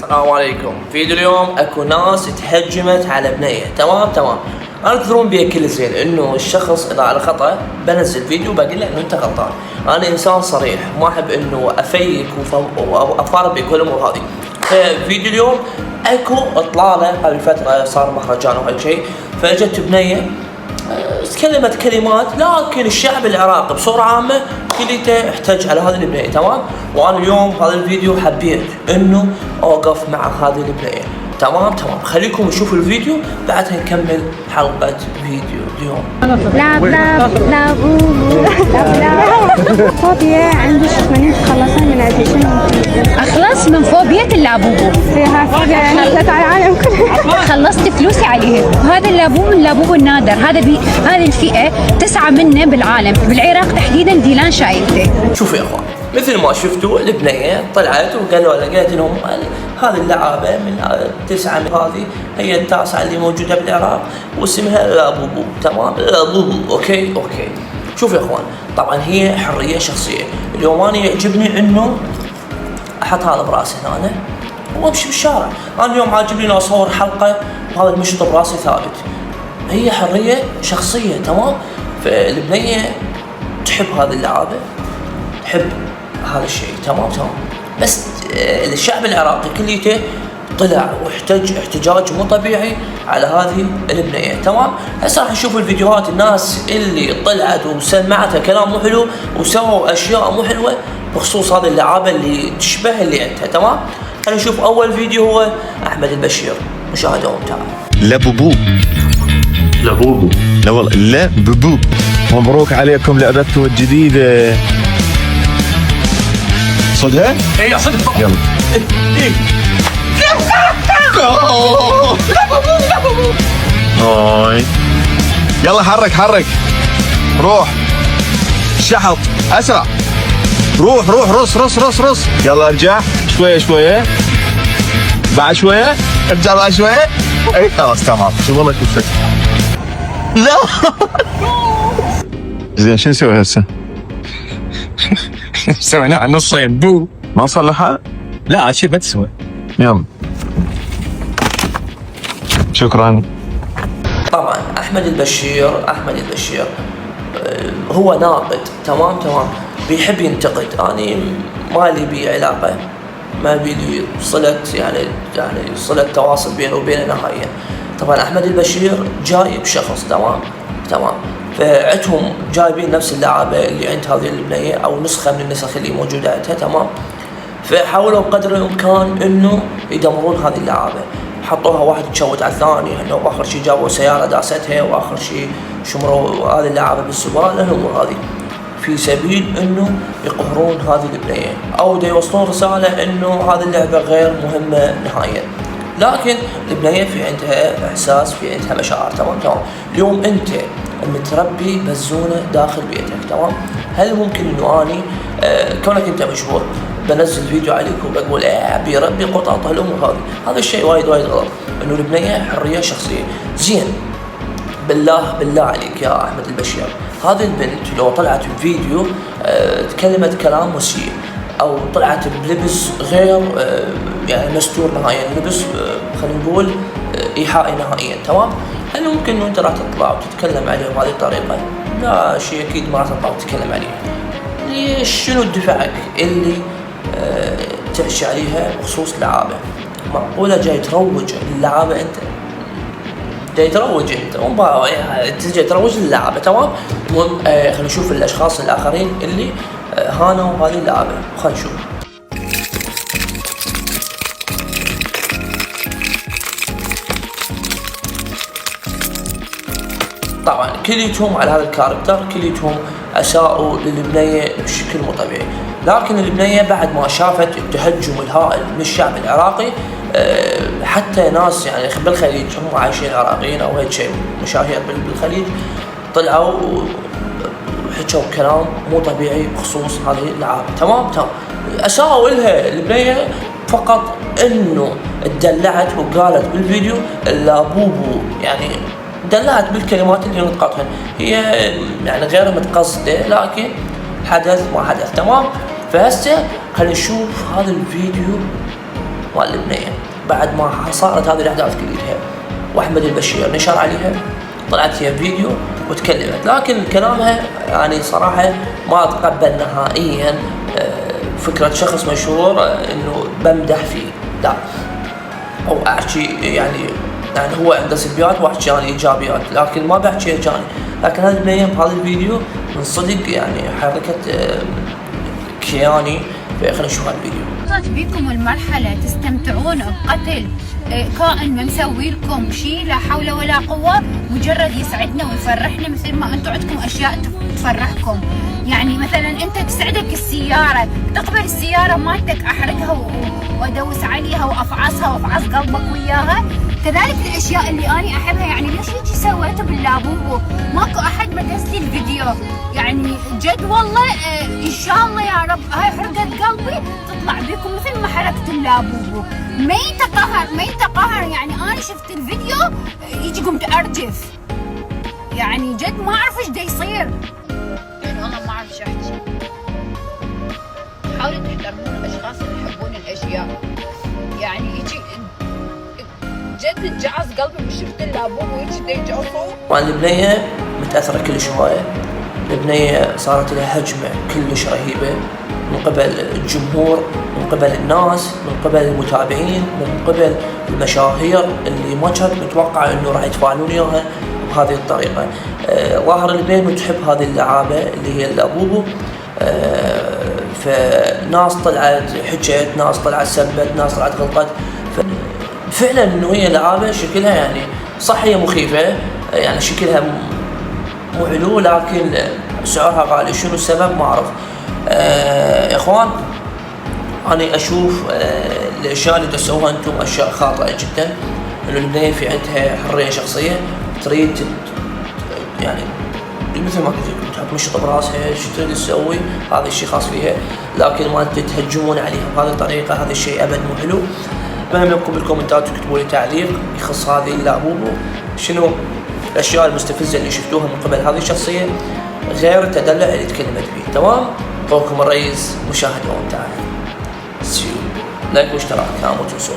السلام عليكم. فيديو اليوم اكو ناس تهجمت على بنية. تمام انا تدرون بيه كل زين انه الشخص اذا على خطأ بنزل فيديو بقول له انه انت غلطان. انا انسان صريح ما احب انه افيك وافارق بكل الامور هذه. فيديو اليوم اكو اطلاله هذه الفتره صار مهرجان وهيك شيء، فاجت بنيه تكلمت كلمات، لكن الشعب العراقي بصورة عامة كليته احتج على هذه البنية. تمام، وانا اليوم هذا الفيديو حبيت انه اوقف مع هذه البنية. تمام خليكم تشوفوا الفيديو بعدها نكمل حلقة فيديو اليوم. لا فوبيا عندي شوفني تخلصين من عندي اخلص من فوبيا اللابوبو. فيها فوبيا نزلت على العالم كله. خلصت فلوسي عليها، وهذا اللابوبو النادر، هذه الفئة تسعى منه بالعالم، بالعراق تحديدا ديلان شايلته. شوفوا يا اخوان، مثل ما شفتوا البنية طلعت قالت لهم هذه اللعابة من 9 من هذه هي التاسعة اللي موجودة بالعراق واسمها لابوبو. تمام، لابوبو. اوكي شوفوا يا اخوان، طبعا هي حرية شخصية. اليوم انا يعجبني انه احط هذا براسي هنا وامشي بالشارع. انا اليوم عاجبني اني اصور حلقة وهذا المشط براسي ثابت. هي حرية شخصية. تمام، فالبنية تحب هذه اللعابة، تحب هذا الشيء. تمام بس الشعب العراقي كليته طلع واحتج احتجاج مو طبيعي على هذه البنية. تمام، هسه راح نشوف الفيديوهات الناس اللي طلعت وسمعتها كلام مو حلو وسووا اشياء مو حلوة بخصوص هذه اللعابة اللي تشبه اللي عندها. تمام، خلينا نشوف اول فيديو هو احمد البشير، مشاهدة ممتعة. لابوبو لا والله لابوبو. مبروك عليكم لعبتكم الجديدة. صدق؟ اي صدق. يلا هاي يلا حرك روح شحط اسرع، روح رص يلا ارجع شوية بعد شوية ارجع بعد شوية. اي خلاص تمام. شو والله شو لا زين شو نسوي هسه؟ سويناها على نصين بو. ما صلحها؟ لا شيء ما تسوي. يلا شكرا. طبعا احمد البشير هو ناقد. تمام بيحب ينتقد. اني ما لي بي علاقه، ما بي لي صله يعني صله تواصل بينه وبينه نهائيا. طبعا احمد البشير جايب شخص. تمام فعندهم جايبين نفس اللعبه اللي عند هذه البنيه او نسخه من النسخ اللي موجوده عندها. تمام، فحاولوا بقدر الامكان انه يدمرون هذه اللعبه. حطوها واحد تشوت على الثاني، انه واخر شيء جابوا سياره داستها، واخر شيء شمروا هذه اللعبه بالزباله. الامور هذه في سبيل انه يقهرون هذه البنيه او يوصلون رساله انه هذه اللعبه غير مهمه نهائيا. لكن البنيه في عندها احساس، في عندها مشاعر. تمام اليوم انت متربي بزونه داخل بيتك. تمام، هل ممكن انه اني كونك انت مشهور بنزل فيديو عليك وبقول ابي ربي قطط هالامور هذه؟ هذا الشيء وايد غلط. انه البنيه حريه شخصيه. زين بالله عليك يا احمد البشير، هذه البنت لو طلعت بفيديو تكلمت كلام مسيء او طلعت بلبس غير يعني مستور نهائيا، لبس خلينا نقول ايحائي نهائيا. تمام، هل ممكن انه انت راح تطلع وتتكلم عليه بهذه الطريقه؟ لا شيء اكيد ما راح تطلع وتتكلم عليه. ليش؟ شنو دفعك اللي تحشي عليها بخصوص لعابه؟ معقوله جاي تروج للعابه؟ انت جاي تروج، انت مو تجي تروج للعابه. تمام، المهم خلينا نشوف الاشخاص الاخرين اللي هانوا هذه اللعبه. خلينا نشوف. طبعا كليتهم على هذا الكاركتر، كليتهم اساءوا للبنيه بشكل مو طبيعي. لكن البنيه بعد ما شافت التهجم الهائل من الشعب العراقي، حتى ناس يعني بالخليج هم عايشين عراقيين او هيك شيء مشاهير بالخليج طلعوا وحكوا كلام مو طبيعي بخصوص هذه اللعابه. تمام اساءوا لها البنيه فقط انه اتدلعت وقالت بالفيديو لابوبو، يعني دلعت بالكلمات اللي نطقتها هي يعني غير متقصده، لكن حدث ما حدث. تمام، فهسه خلينا نشوف هذا الفيديو مال البنيه. بعد ما صارت هذه الاحداث كلها واحمد البشير نشر عليها، طلعت هي فيديو وتكلمت، لكن كلامها يعني صراحه ما اتقبل نهائيا فكره شخص مشهور انه بمدح فيه، لا، او احكي يعني هو عنده سلبيات واحكي يعني ايجابيات، لكن ما بحكي ايجابي. لكن هذا البنيه بهذا الفيديو من صدق يعني حركه كياني. خلينا نشوف هذا الفيديو. وصلت بيكم المرحلة تستمتعون بقتل كائن ما مسوي لكم شيء، لا حول ولا قوة، مجرد يسعدنا ويفرحنا مثل ما انتم عندكم اشياء تفرحكم. يعني مثلا انت تسعدك السيارة، تقبل السيارة مالتك احرقها وادوس عليها وافعصها وافعص قلبك وياها. كذلك الاشياء اللي اني احبها، يعني ليش هيك سويته باللابوبو؟ ماكو احد مدز لي الفيديو، يعني جد والله ان شاء الله يا رب هاي حرقة قلبي تطلع بيكم مثل ما حرقت اللابوبو. ميتة قهر يعني انا شفت الفيديو يجي قمت ارجف، يعني جد ما اعرف ايش دا يصير، يعني والله ما اعرف ايش احكي. حاولوا تحترمون الاشخاص اللي يحبون الاشياء، يعني يجي جد انجعص قلبي وشفت اللابوبو ويجي دا يجعصوا. وعن البنيه متاثره كلش هوايه، البنيه صارت لها هجمه كلش رهيبه من قبل الجمهور، من قبل الناس، من قبل المتابعين، من قبل المشاهير اللي ما كانت متوقعه انه راح يتفاعلون وياها بهذه الطريقه. ظاهر البنيه تحب هذه اللعابه اللي هي اللابوبو، فناس طلعت حكت، ناس طلعت سبت، ناس طلعت غلطت. فعلا انه هي لعابه شكلها يعني صح هي مخيفه، يعني شكلها مو حلو، لكن سعرها غالي. شنو السبب ما اعرف. يا اخوان انا اشوف الاشياء اللي تسووها انتم اشياء خاطئه جدا. انه البنيه في عندها حريه شخصيه، تريد يعني مثل ما قلت لكم تحط مشط براسها، ايش تريد تسوي هذا الشيء خاص فيها، لكن ما تهجمون عليها بهذه الطريقه، هذا الشيء ابد مو حلو. اتمنى منكم بالكومنتات تكتبوا لي تعليق يخص هذه اللابوبو، شنو الاشياء المستفزه اللي شفتوها من قبل هذه الشخصيه غير التدلع اللي تكلمت فيه. تمام؟ اخوكم الرئيس مشاهد اون تايم. لايك واشتراك لا مو تنسون.